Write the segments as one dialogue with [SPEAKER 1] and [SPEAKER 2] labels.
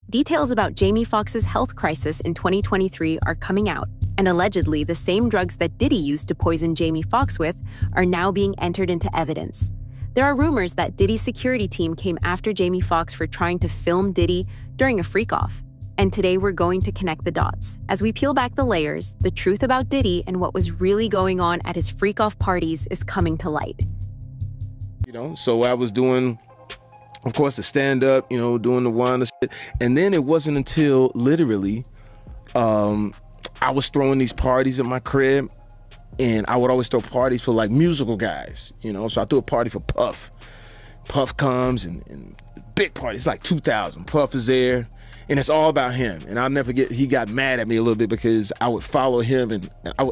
[SPEAKER 1] Details about Jamie Foxx's health crisis in 2023 are coming out, and allegedly the same drugs that Diddy used to poison Jamie Foxx with are now being entered into evidence. There are rumors that Diddy's security team came after Jamie Foxx for trying to film Diddy during a freak-off. And today we're going to connect the dots. As we peel back the layers, the truth about Diddy and what was really going on at his freak-off parties is coming to light.
[SPEAKER 2] So I was doing, of course, the stand-up, doing the one, the shit. And then it wasn't until literally I was throwing these parties at my crib, and I would always throw parties for like musical guys, So I threw a party for Puff. Puff comes and big party. It's like 2,000. Puff is there. And it's all about him. And I'll never forget, he got mad at me a little bit because I would follow him, and I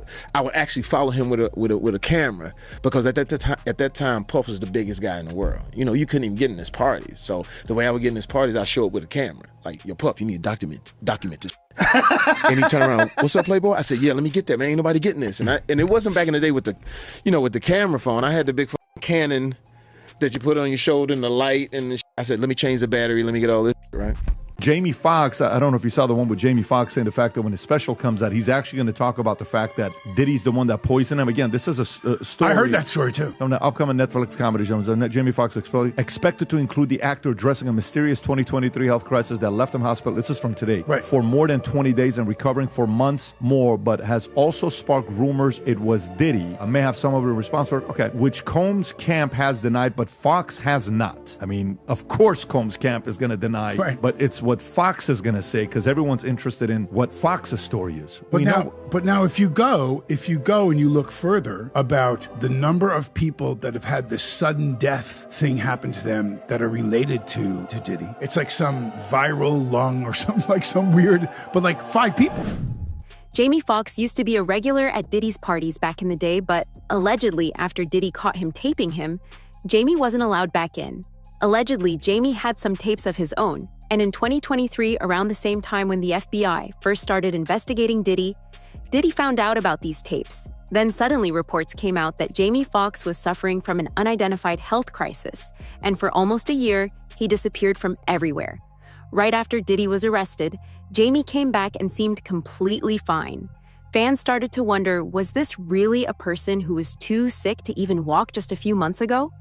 [SPEAKER 2] would actually follow him with a camera, because at that time Puff was the biggest guy in the world. You couldn't even get in his parties. So the way I would get in his parties, I'd show up with a camera. Like, yo, Puff, you need to document this. And he turned around, what's up, Playboy? I said, yeah, let me get that, man. Ain't nobody getting this. And it wasn't back in the day with the, with the camera phone. I had the big Canon that you put on your shoulder and the light and the I said, let me change the battery, let me get all this, right?
[SPEAKER 3] Jamie Foxx, I don't know if you saw the one with Jamie Foxx saying the fact that when his special comes out, he's actually going to talk about the fact that Diddy's the one that poisoned him. Again, this is a story.
[SPEAKER 4] I heard that story too.
[SPEAKER 3] On the upcoming Netflix comedy show, Jamie Foxx expected to include the actor addressing a mysterious 2023 health crisis that left him hospital. This is from today.
[SPEAKER 4] Right.
[SPEAKER 3] For more than 20 days and recovering for months more, but has also sparked rumors it was Diddy. I may have some of the response for it. Okay. Which Combs' camp has denied, but Foxx has not. I mean, of course Combs' camp is going to deny,
[SPEAKER 4] right.
[SPEAKER 3] But it's what Foxx is going to say, because everyone's interested in what Fox's story is.
[SPEAKER 4] But now if you go and you look further about the number of people that have had this sudden death thing happen to them that are related to Diddy, it's like some viral lung or something, like some weird, but like 5 people.
[SPEAKER 1] Jamie Foxx used to be a regular at Diddy's parties back in the day, but allegedly after Diddy caught him taping him, Jamie wasn't allowed back in. Allegedly, Jamie had some tapes of his own. And in 2023, around the same time when the FBI first started investigating Diddy found out about these tapes. Then suddenly reports came out that Jamie Foxx was suffering from an unidentified health crisis, and for almost a year, he disappeared from everywhere. Right after Diddy was arrested, Jamie came back and seemed completely fine. Fans started to wonder, was this really a person who was too sick to even walk just a few months ago?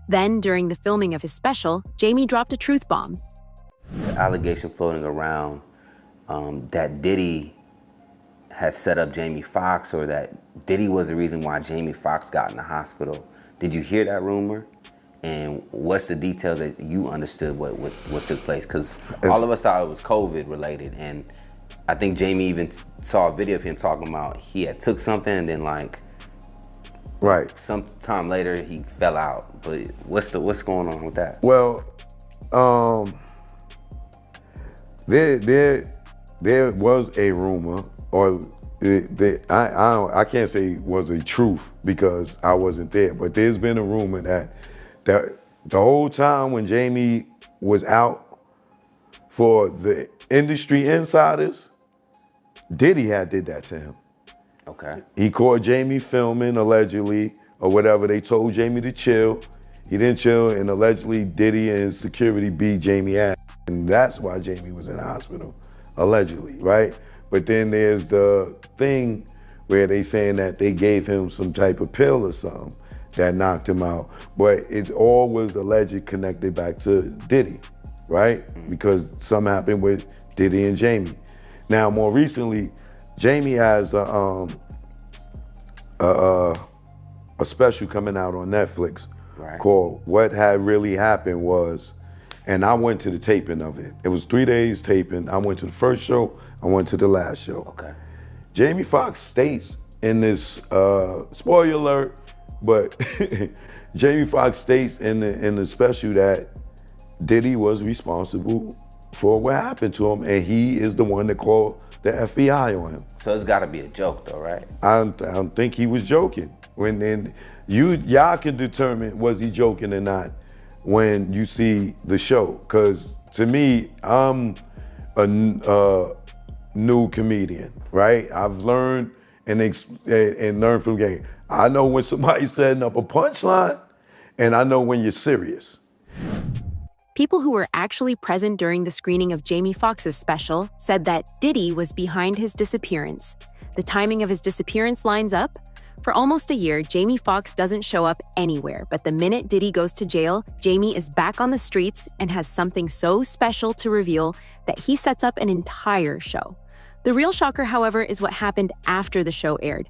[SPEAKER 1] Then, during the filming of his special, Jamie dropped a truth bomb.
[SPEAKER 5] The allegation floating around that Diddy has set up Jamie Foxx, or that Diddy was the reason why Jamie Foxx got in the hospital. Did you hear that rumor? And what's the detail that you understood what took place? Because all of us thought it was COVID related, and I think Jamie even saw a video of him talking about he had took something and then
[SPEAKER 6] right,
[SPEAKER 5] some time later he fell out. But what's going on with that?
[SPEAKER 6] Well, there was a rumor, or I can't say it was a truth because I wasn't there, but there's been a rumor that the whole time when Jamie was out, for the industry insiders, Diddy had did that to him.
[SPEAKER 5] Okay.
[SPEAKER 6] He caught Jamie filming, allegedly, or whatever. They told Jamie to chill. He didn't chill, and allegedly Diddy and his security beat Jamie ass. And that's why Jamie was in the hospital, allegedly, right? But then there's the thing where they saying that they gave him some type of pill or something that knocked him out. But it all was alleged connected back to Diddy, right? Because something happened with Diddy and Jamie. Now, more recently, Jamie has a special coming out on Netflix called What Had Really Happened Was, and I went to the taping of it. It was 3 days taping. I went to the first show, I went to the last show.
[SPEAKER 5] Okay.
[SPEAKER 6] Jamie Foxx states in this, spoiler alert, but Jamie Foxx states in the special that Diddy was responsible for what happened to him, and he is the one that called the FBI on him.
[SPEAKER 5] So it's gotta be a joke though, right?
[SPEAKER 6] I don't think he was joking. Y'all can determine was he joking or not when you see the show. Cause to me, I'm a new comedian, right? I've learned and learned from the game. I know when somebody's setting up a punchline, and I know when you're serious.
[SPEAKER 1] People who were actually present during the screening of Jamie Foxx's special said that Diddy was behind his disappearance. The timing of his disappearance lines up. For almost a year, Jamie Foxx doesn't show up anywhere, but the minute Diddy goes to jail, Jamie is back on the streets and has something so special to reveal that he sets up an entire show. The real shocker, however, is what happened after the show aired.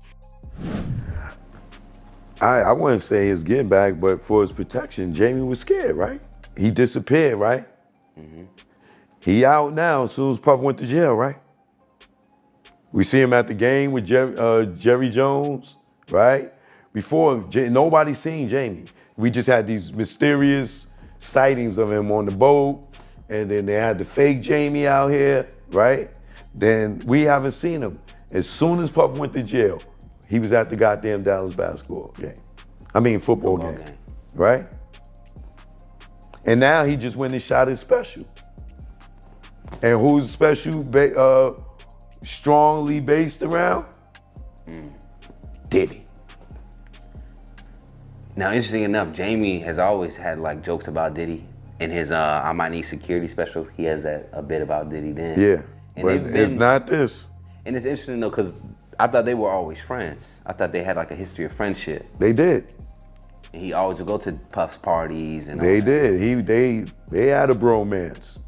[SPEAKER 6] I wouldn't say his get back, but for his protection, Jamie was scared, right? He disappeared, right? Mm-hmm. He out now as soon as Puff went to jail, right? We see him at the game with Jerry Jones, right? Before, nobody seen Jamie. We just had these mysterious sightings of him on the boat, and then they had the fake Jamie out here, right? Then we haven't seen him. As soon as Puff went to jail, he was at the goddamn Dallas basketball game. I mean football game, right? And now he just went and shot his special. And who's special strongly based around? Diddy.
[SPEAKER 5] Now, interesting enough, Jamie has always had like jokes about Diddy. In his I Might Need Security special, he has a bit about Diddy then.
[SPEAKER 6] Yeah,
[SPEAKER 5] and
[SPEAKER 6] but it's not this.
[SPEAKER 5] And it's interesting though, because I thought they were always friends. I thought they had like a history of friendship.
[SPEAKER 6] They did.
[SPEAKER 5] And he always would go to Puff's parties and all
[SPEAKER 6] They
[SPEAKER 5] that.
[SPEAKER 6] did. They had a bromance,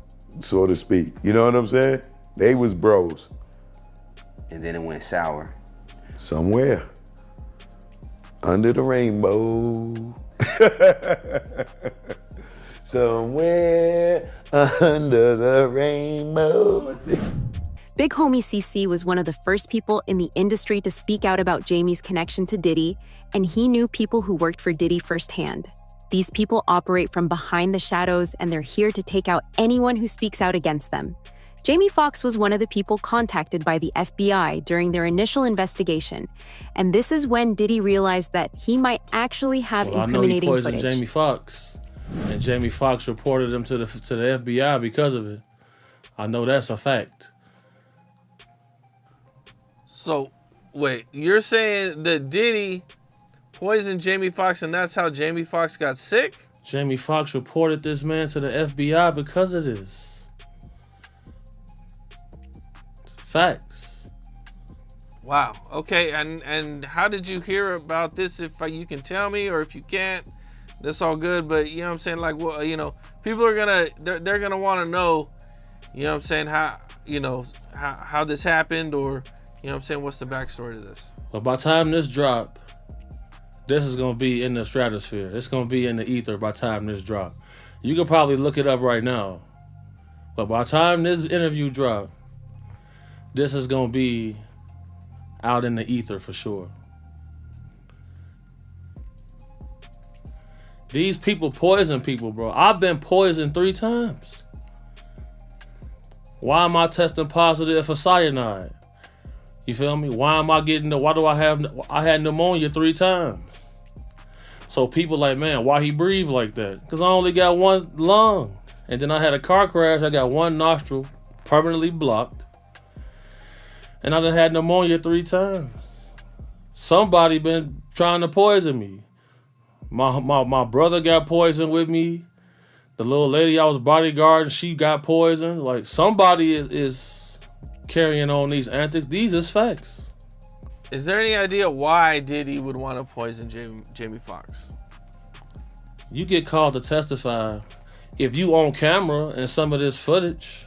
[SPEAKER 6] so to speak. You know what I'm saying? They was bros.
[SPEAKER 5] And then it went sour.
[SPEAKER 6] Somewhere. Under the rainbow. Somewhere under the rainbow.
[SPEAKER 1] Big Homie CC was one of the first people in the industry to speak out about Jamie's connection to Diddy, and he knew people who worked for Diddy firsthand. These people operate from behind the shadows, and they're here to take out anyone who speaks out against them. Jamie Foxx was one of the people contacted by the FBI during their initial investigation, and this is when Diddy realized that he might actually have incriminating
[SPEAKER 7] I know he poisoned
[SPEAKER 1] footage.
[SPEAKER 7] Jamie Foxx, and Jamie Foxx reported him to the FBI because of it. I know that's a fact.
[SPEAKER 8] So, wait, you're saying that Diddy poisoned Jamie Foxx and that's how Jamie Foxx got sick?
[SPEAKER 7] Jamie Foxx reported this man to the FBI because of this. Facts.
[SPEAKER 8] Wow. Okay, and how did you hear about this? If you can tell me, or if you can't, that's all good. But you know what I'm saying, like, well, you know, people are they're gonna want to know, you know what I'm saying, how this happened, or you know what I'm saying, what's the backstory to this?
[SPEAKER 7] But by the time this drop, this is gonna be in the stratosphere. It's gonna be in the ether by the time this drop. You can probably look it up right now. But by the time this interview drop, this is gonna be out in the ether for sure. These people poison people, bro. I've been poisoned 3 times. Why am I testing positive for cyanide? You feel me? Why do I had pneumonia 3 times? So people like, man, why he breathe like that? Because I only got 1 lung. And then I had a car crash. I got 1 nostril permanently blocked. And I done had pneumonia 3 times. Somebody been trying to poison me. My brother got poisoned with me. The little lady I was bodyguarding, she got poisoned. Like, somebody is carrying on these antics. These is facts.
[SPEAKER 8] Is there any idea why Diddy would want to poison Jamie Foxx?
[SPEAKER 7] You get called to testify if you on camera and some of this footage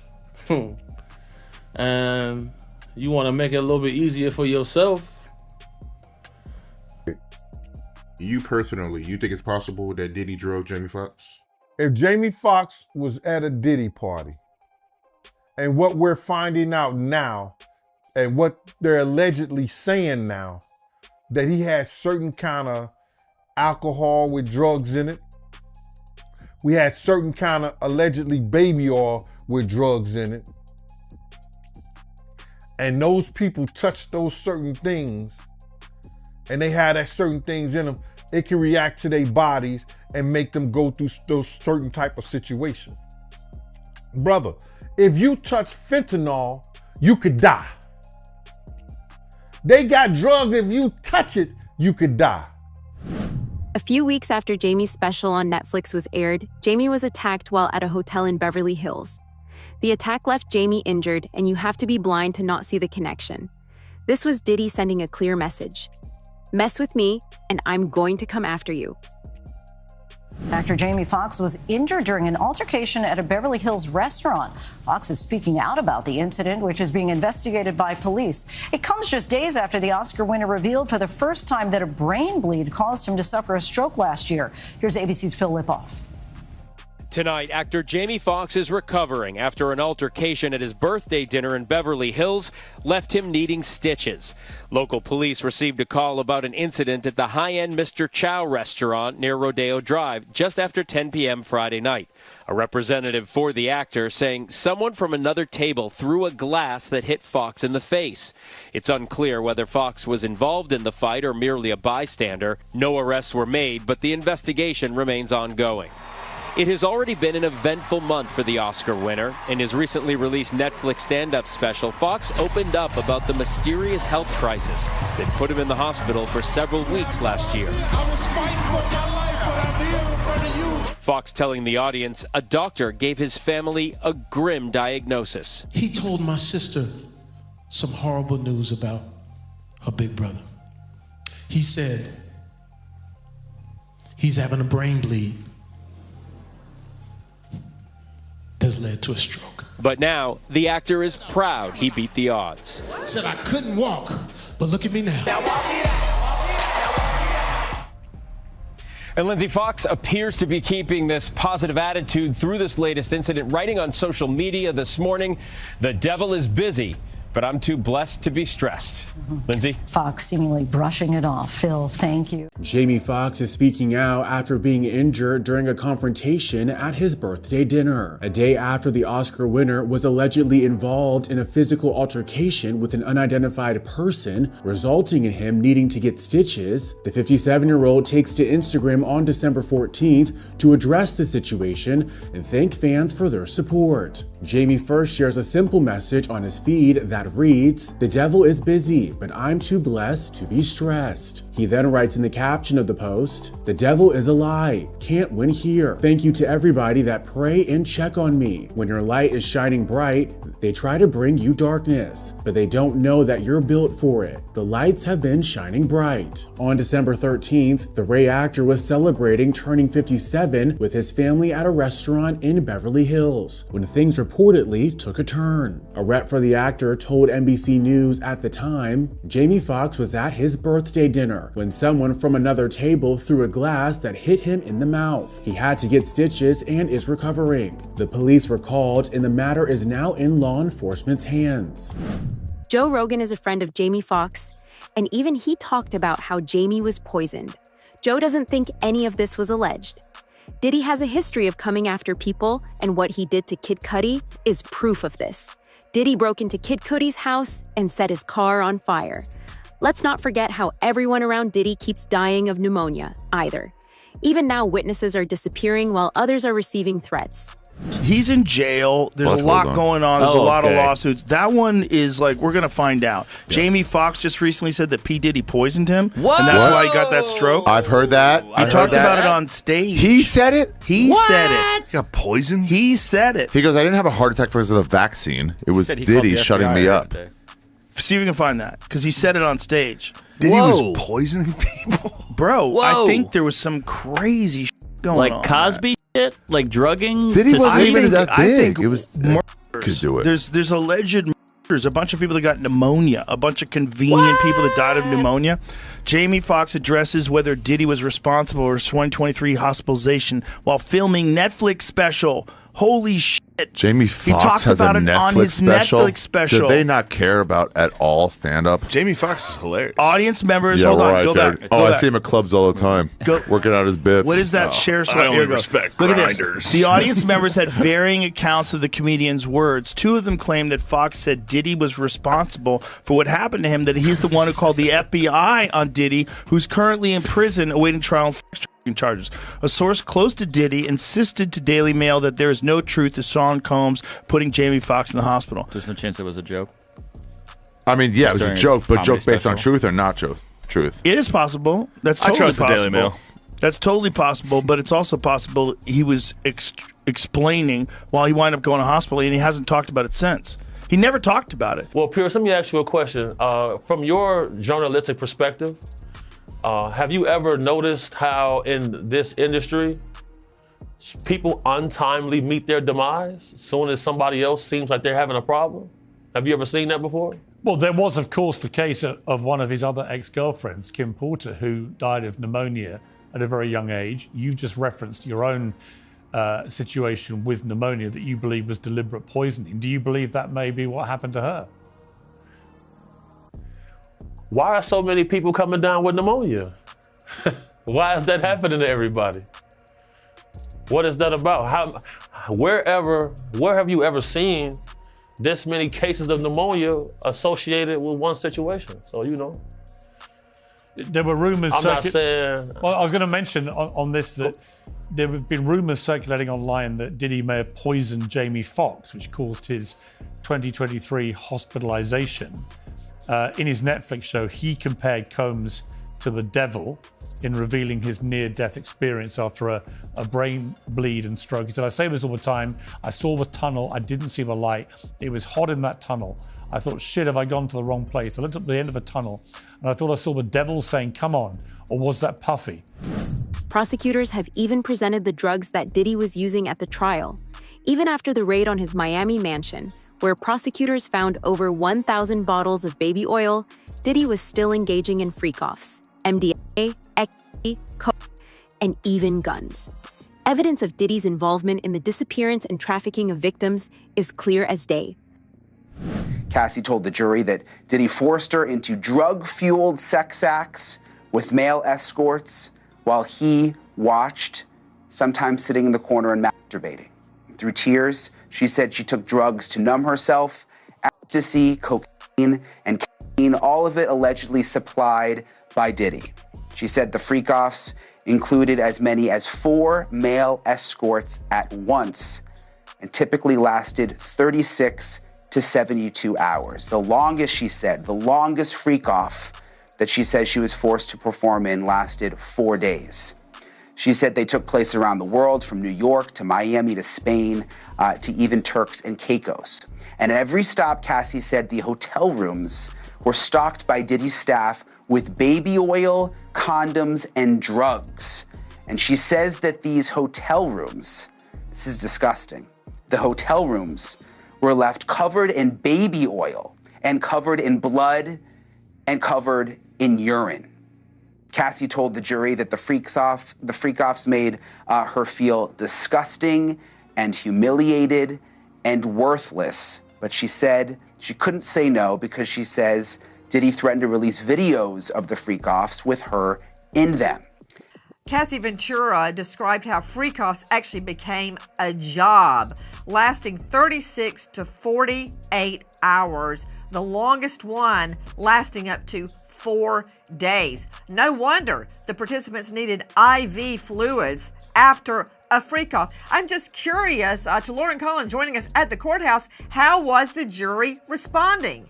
[SPEAKER 7] and you want to make it a little bit easier for yourself.
[SPEAKER 9] You personally, you think it's possible that Diddy drove Jamie Foxx?
[SPEAKER 10] If Jamie Foxx was at a Diddy party, and what we're finding out now, and what they're allegedly saying now, that he had certain kind of alcohol with drugs in it. We had certain kind of allegedly baby oil with drugs in it. And those people touched those certain things, and they had that certain things in them, it can react to their bodies and make them go through those certain type of situations. Brother, if you touch fentanyl, you could die. They got drugs, if you touch it, you could die.
[SPEAKER 1] A few weeks after Jamie's special on Netflix was aired, Jamie was attacked while at a hotel in Beverly Hills. The attack left Jamie injured, and you have to be blind to not see the connection. This was Diddy sending a clear message. Mess with me, and I'm going to come after you.
[SPEAKER 11] Actor Jamie Foxx was injured during an altercation at a Beverly Hills restaurant. Foxx is speaking out about the incident, which is being investigated by police. It comes just days after the Oscar winner revealed for the first time that a brain bleed caused him to suffer a stroke last year. Here's ABC's Phil Lipoff.
[SPEAKER 12] Tonight, actor Jamie Foxx is recovering after an altercation at his birthday dinner in Beverly Hills left him needing stitches. Local police received a call about an incident at the high-end Mr. Chow restaurant near Rodeo Drive just after 10 p.m. Friday night. A representative for the actor saying someone from another table threw a glass that hit Foxx in the face. It's unclear whether Foxx was involved in the fight or merely a bystander. No arrests were made, but the investigation remains ongoing. It has already been an eventful month for the Oscar winner. In his recently released Netflix stand-up special, Foxx opened up about the mysterious health crisis that put him in the hospital for several weeks last year.
[SPEAKER 13] I was fighting for my life, but I'm here in front of you.
[SPEAKER 12] Foxx telling the audience a doctor gave his family a grim diagnosis.
[SPEAKER 13] He told my sister some horrible news about her big brother. He said he's having a brain bleed that's led to a stroke.
[SPEAKER 12] But now, the actor is proud he beat the odds.
[SPEAKER 13] Said I couldn't walk, but look at me now.
[SPEAKER 12] And Lindsay, Foxx appears to be keeping this positive attitude through this latest incident, writing on social media this morning, "The devil is busy, but I'm too blessed to be stressed." Lindsay?
[SPEAKER 11] Foxx seemingly brushing it off. Phil, thank you.
[SPEAKER 14] Jamie Foxx is speaking out after being injured during a confrontation at his birthday dinner, a day after the Oscar winner was allegedly involved in a physical altercation with an unidentified person, resulting in him needing to get stitches. The 57-year-old takes to Instagram on December 14th to address the situation and thank fans for their support. Jamie first shares a simple message on his feed that reads, "The devil is busy, but I'm too blessed to be stressed." He then writes in the caption of the post, "The devil is a lie. Can't win here. Thank you to everybody that pray and check on me. When your light is shining bright, they try to bring you darkness, but they don't know that you're built for it. The lights have been shining bright." On December 13th, the Ray actor was celebrating turning 57 with his family at a restaurant in Beverly Hills when things reportedly took a turn. A rep for the actor told NBC News at the time, Jamie Foxx was at his birthday dinner when someone from another table threw a glass that hit him in the mouth. He had to get stitches and is recovering. The police were called and the matter is now in law enforcement's hands.
[SPEAKER 1] Joe Rogan is a friend of Jamie Foxx, and even he talked about how Jamie was poisoned. Joe doesn't think any of this was alleged. Diddy has a history of coming after people, and what he did to Kid Cudi is proof of this. Diddy broke into Kid Cudi's house and set his car on fire. Let's not forget how everyone around Diddy keeps dying of pneumonia, either. Even now, witnesses are disappearing while others are receiving threats.
[SPEAKER 15] He's in jail. There's a lot going on. There's a lot of lawsuits. That one is like, we're going to find out. Yeah. Jamie Foxx just recently said that P. Diddy poisoned him.
[SPEAKER 16] What?
[SPEAKER 15] And that's why he got that stroke.
[SPEAKER 16] I've heard that.
[SPEAKER 15] He talked about it on stage.
[SPEAKER 16] He said it?
[SPEAKER 15] He said it.
[SPEAKER 16] He got poisoned?
[SPEAKER 15] He said it.
[SPEAKER 16] He goes, I didn't have a heart attack because of the vaccine. It was Diddy shutting me up.
[SPEAKER 15] See if we can find that, because he said it on stage.
[SPEAKER 16] Diddy was poisoning people?
[SPEAKER 15] Bro, I think there was some crazy shit going on.
[SPEAKER 17] Like Cosby shit? Like drugging?
[SPEAKER 16] Diddy wasn't even that big. It was
[SPEAKER 15] could do it. There's alleged murders, a bunch of people that got pneumonia, a bunch of convenient people that died of pneumonia. Jamie Foxx addresses whether Diddy was responsible for his 2023 hospitalization while filming Netflix special. Holy shit.
[SPEAKER 16] Jamie Foxx has a
[SPEAKER 15] Netflix special.
[SPEAKER 16] Do they not care about at all stand-up?
[SPEAKER 18] Jamie Foxx is hilarious.
[SPEAKER 15] Audience members, hold on, go back.
[SPEAKER 16] I see him at clubs all the time, working out his bits.
[SPEAKER 15] What is that? Share
[SPEAKER 18] I only respect
[SPEAKER 15] Look
[SPEAKER 18] grinders.
[SPEAKER 15] at this. The audience members had varying accounts of the comedian's words. Two of them claimed that Foxx said Diddy was responsible for what happened to him, that he's the one who called the FBI on Diddy, who's currently in prison awaiting trial on sex charges. A source close to Diddy insisted to Daily Mail that there is no truth to Sean Combs putting Jamie Foxx in the hospital.
[SPEAKER 17] There's no chance it was a joke.
[SPEAKER 16] I mean, yeah, it was a joke, but joke based on truth or not truth?
[SPEAKER 15] It is possible. That's totally possible.
[SPEAKER 18] I trust the Daily Mail.
[SPEAKER 15] That's totally possible, but it's also possible he was explaining while he wound up going to hospital, and he hasn't talked about it since. He never talked about it.
[SPEAKER 19] Well, Pierce, let me ask you a question. From your journalistic perspective, have you ever noticed how in this industry, people untimely meet their demise as soon as somebody else seems like they're having a problem? Have you ever seen that before?
[SPEAKER 20] Well, there was, of course, the case of one of his other ex-girlfriends, Kim Porter, who died of pneumonia at a very young age. You just referenced your own situation with pneumonia that you believe was deliberate poisoning. Do you believe that may be what happened to her?
[SPEAKER 19] Why are so many people coming down with pneumonia? Why is that happening to everybody? What is that about? Where have you ever seen this many cases of pneumonia associated with one situation? So, you know.
[SPEAKER 20] There were rumors.
[SPEAKER 19] I'm not saying.
[SPEAKER 20] Well, I was going to mention on this that there have been rumors circulating online that Diddy may have poisoned Jamie Foxx, which caused his 2023 hospitalization. In his Netflix show, he compared Combs to the devil in revealing his near-death experience after a brain bleed and stroke. He said, I say this all the time. I saw the tunnel. I didn't see the light. It was hot in that tunnel. I thought, shit, have I gone to the wrong place? I looked up the end of a tunnel and I thought I saw the devil saying, come on, or was that Puffy?
[SPEAKER 1] Prosecutors have even presented the drugs that Diddy was using at the trial, even after the raid on his Miami mansion, where prosecutors found over 1,000 bottles of baby oil. Diddy was still engaging in freak-offs, MDMA, ecstasy, coke, and even guns. Evidence of Diddy's involvement in the disappearance and trafficking of victims is clear as day.
[SPEAKER 21] Cassie told the jury that Diddy forced her into drug-fueled sex acts with male escorts while he watched, sometimes sitting in the corner and masturbating. Through tears, she said she took drugs to numb herself, ecstasy, cocaine, and caffeine, all of it allegedly supplied by Diddy. She said the freak-offs included as many as 4 male escorts at once and typically lasted 36 to 72 hours. The longest, she said, the longest freak-off that she says she was forced to perform in lasted 4 days. She said they took place around the world, from New York to Miami to Spain to even Turks and Caicos. And at every stop, Cassie said the hotel rooms were stocked by Diddy's staff with baby oil, condoms, and drugs. And she says that these hotel rooms, this is disgusting, the hotel rooms were left covered in baby oil and covered in blood and covered in urine. Cassie told the jury that the freak-offs made her feel disgusting and humiliated and worthless. But she said she couldn't say no because she says Diddy threatened to release videos of the freak-offs with her in them.
[SPEAKER 22] Cassie Ventura described how freak-offs actually became a job, lasting 36 to 48 hours, the longest one lasting up to 4 days. No wonder the participants needed IV fluids after a freak-off. I'm just curious, to Lauren Collin joining us at the courthouse, how was the jury responding?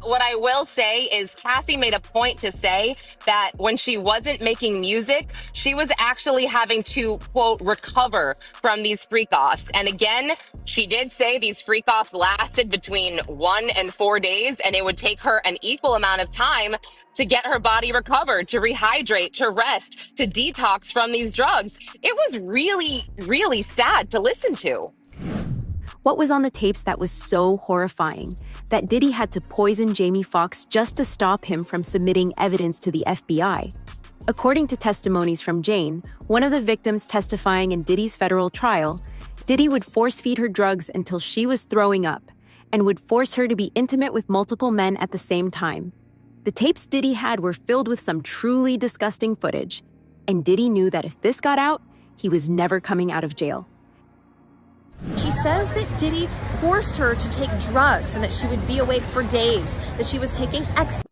[SPEAKER 23] What I will say is Cassie made a point to say that when she wasn't making music, she was actually having to, quote, recover from these freak-offs. And again, she did say these freak-offs lasted between 1 and 4 days, and it would take her an equal amount of time to get her body recovered, to rehydrate, to rest, to detox from these drugs. It was really, really sad to listen to.
[SPEAKER 1] What was on the tapes that was so horrifying? That Diddy had to poison Jamie Foxx just to stop him from submitting evidence to the FBI. According to testimonies from Jane, one of the victims testifying in Diddy's federal trial, Diddy would force-feed her drugs until she was throwing up and would force her to be intimate with multiple men at the same time. The tapes Diddy had were filled with some truly disgusting footage, and Diddy knew that if this got out, he was never coming out of jail.
[SPEAKER 24] She says that Diddy forced her to take drugs and that she would be awake for days, that she was taking ecstasy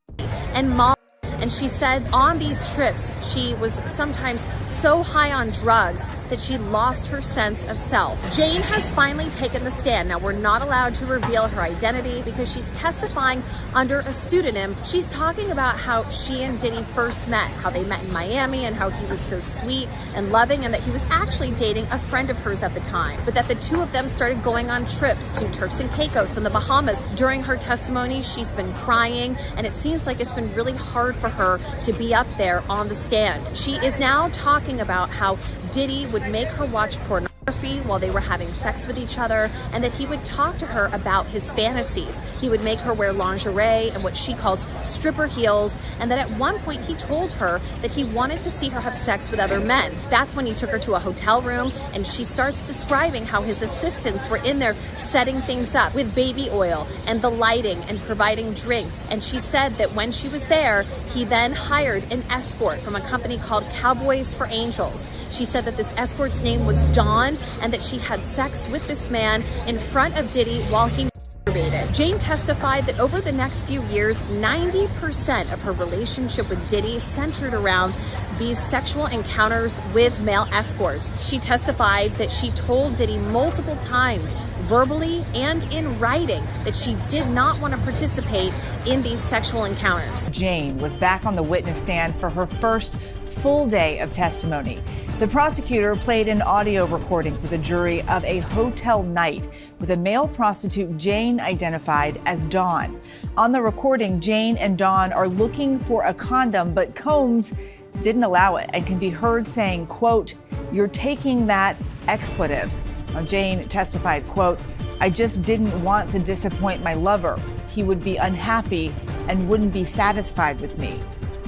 [SPEAKER 24] and Molly. And she said on these trips, she was sometimes so high on drugs that she lost her sense of self. Jane has finally taken the stand. Now, we're not allowed to reveal her identity because she's testifying under a pseudonym. She's talking about how she and Diddy first met, how they met in Miami and how he was so sweet and loving, and that he was actually dating a friend of hers at the time, but that the two of them started going on trips to Turks and Caicos and the Bahamas. During her testimony, she's been crying, and it seems like it's been really hard for her to be up there on the stand. She is now talking about how Diddy would make her watch pornography while they were having sex with each other, and that he would talk to her about his fantasies. He would make her wear lingerie and what she calls stripper heels, and that at one point he told her that he wanted to see her have sex with other men. That's when he took her to a hotel room, and she starts describing how his assistants were in there setting things up with baby oil and the lighting and providing drinks. And she said that when she was there, he then hired an escort from a company called Cowboys for Angels. She said that this escort's name was Dawn, and that she had sex with this man in front of Diddy while he masturbated. Jane testified that over the next few years, 90% of her relationship with Diddy centered around these sexual encounters with male escorts. She testified that she told Diddy multiple times, verbally and in writing, that she did not want to participate in these sexual encounters.
[SPEAKER 2] Jane was back on the witness stand for her first full day of testimony. The prosecutor played an audio recording for the jury of a hotel night with a male prostitute Jane identified as Dawn. On the recording, Jane and Dawn are looking for a condom, but Combs didn't allow it and can be heard saying, quote, "You're taking that expletive." Now, Jane testified, quote, "I just didn't want to disappoint my lover. He would be unhappy and wouldn't be satisfied with me."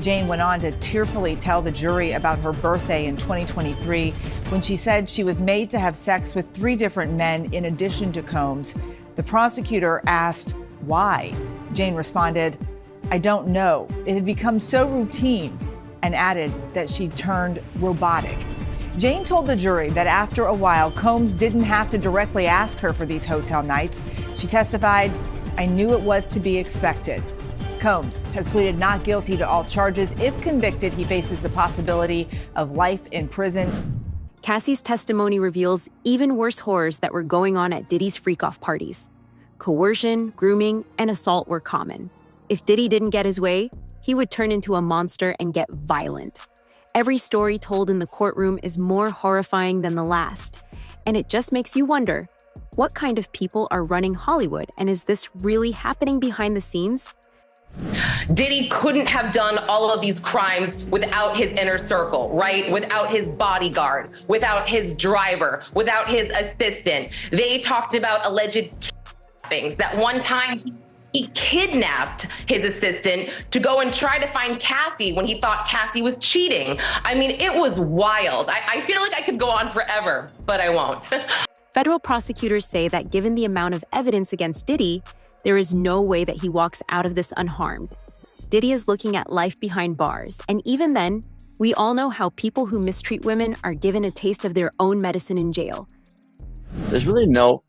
[SPEAKER 2] Jane went on to tearfully tell the jury about her birthday in 2023 when she said she was made to have sex with 3 different men in addition to Combs. The prosecutor asked why. Jane responded, "I don't know. It had become so routine," and added that she turned robotic. Jane told the jury that after a while, Combs didn't have to directly ask her for these hotel nights. She testified, "I knew it was to be expected." Combs has pleaded not guilty to all charges. If convicted, he faces the possibility of life in prison.
[SPEAKER 1] Cassie's testimony reveals even worse horrors that were going on at Diddy's freak-off parties. Coercion, grooming, and assault were common. If Diddy didn't get his way, he would turn into a monster and get violent. Every story told in the courtroom is more horrifying than the last. And it just makes you wonder, what kind of people are running Hollywood? And is this really happening behind the scenes?
[SPEAKER 23] Diddy couldn't have done all of these crimes without his inner circle, right? Without his bodyguard, without his driver, without his assistant. They talked about alleged kidnappings. That one time he kidnapped his assistant to go and try to find Cassie when he thought Cassie was cheating. I mean, it was wild. I feel like I could go on forever, but I won't.
[SPEAKER 1] Federal prosecutors say that given the amount of evidence against Diddy, there is no way that he walks out of this unharmed. Diddy is looking at life behind bars, and even then, we all know how people who mistreat women are given a taste of their own medicine in jail.
[SPEAKER 3] There's really no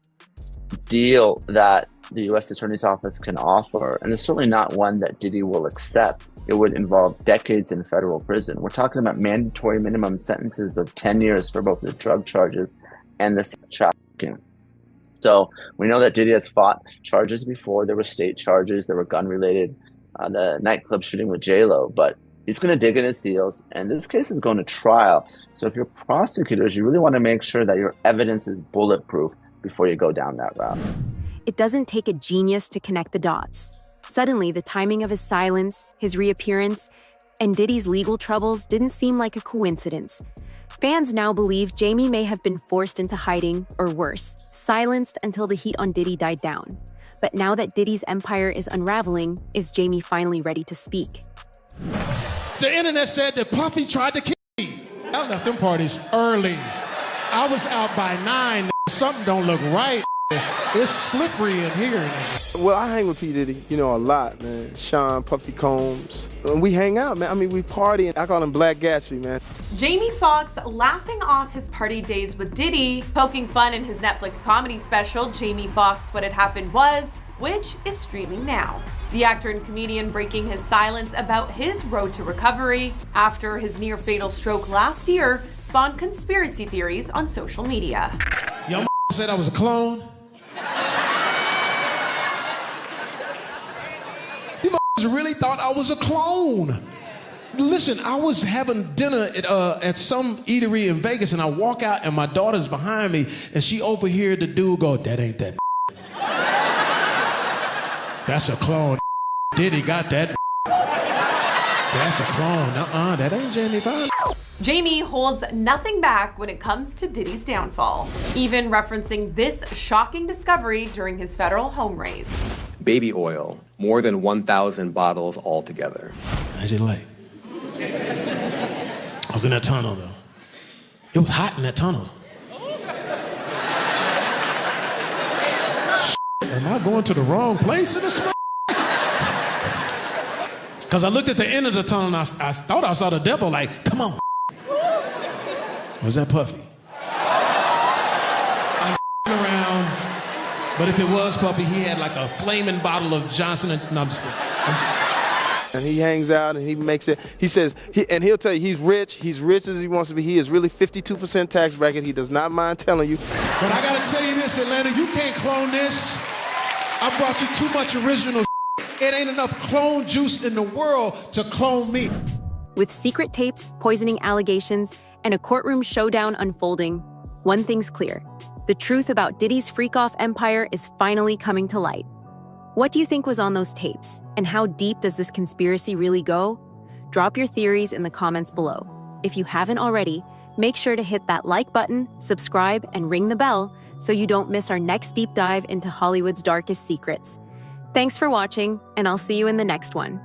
[SPEAKER 3] deal that the U.S. Attorney's Office can offer, and it's certainly not one that Diddy will accept. It would involve decades in federal prison. We're talking about mandatory minimum sentences of 10 years for both the drug charges and the sex trafficking. So we know that Diddy has fought charges before. There were state charges, there were gun-related, the nightclub shooting with J-Lo, but he's going to dig in his heels, and this case is going to trial. So if you're prosecutors, you really want to make sure that your evidence is bulletproof before you go down that route.
[SPEAKER 1] It doesn't take a genius to connect the dots. Suddenly, the timing of his silence, his reappearance, and Diddy's legal troubles didn't seem like a coincidence. Fans now believe Jamie may have been forced into hiding, or worse, silenced until the heat on Diddy died down. But now that Diddy's empire is unraveling, is Jamie finally ready to speak?
[SPEAKER 13] The internet said that Puffy tried to kill me. I left them parties early. I was out by 9. Something don't look right. It's slippery in here.
[SPEAKER 4] Well, I hang with P. Diddy, a lot, man. Sean, Puffy Combs. And we hang out, man. I mean, we party, and I call him Black Gatsby, man.
[SPEAKER 5] Jamie Foxx laughing off his party days with Diddy, poking fun in his Netflix comedy special, Jamie Foxx, What Had Happened Was, which is streaming now. The actor and comedian breaking his silence about his road to recovery after his near-fatal stroke last year spawned conspiracy theories on social media.
[SPEAKER 13] Y'all said I was a clone. You really thought I was a clone. Listen, I was having dinner at some eatery in Vegas, and I walk out, and my daughter's behind me, and she overheard the dude go, "That ain't that." That's a clone. Diddy got that. That's a clone. That ain't Jamie Foxx.
[SPEAKER 5] Jamie holds nothing back when it comes to Diddy's downfall, even referencing this shocking discovery during his federal home raids.
[SPEAKER 6] Baby oil, more than 1,000 bottles altogether.
[SPEAKER 13] How's it like? I was in that tunnel, though. It was hot in that tunnel. Am I going to the wrong place in this? Because I looked at the end of the tunnel and I thought I saw the devil, like, come on. Was that Puffy? I'm around, but if it was Puffy, he had like a flaming bottle of Johnson & no, I'm just kidding.
[SPEAKER 4] And he hangs out and he makes it. He says, and he'll tell you he's rich. He's rich as he wants to be. He is really 52% tax bracket. He does not mind telling you.
[SPEAKER 13] But I gotta tell you this, Atlanta, you can't clone this. I brought you too much original. It ain't enough clone juice in the world to clone me.
[SPEAKER 1] With secret tapes, poisoning allegations, and a courtroom showdown unfolding, one thing's clear. The truth about Diddy's freak-off empire is finally coming to light. What do you think was on those tapes? And how deep does this conspiracy really go? Drop your theories in the comments below. If you haven't already, make sure to hit that like button, subscribe, and ring the bell so you don't miss our next deep dive into Hollywood's darkest secrets. Thanks for watching, and I'll see you in the next one.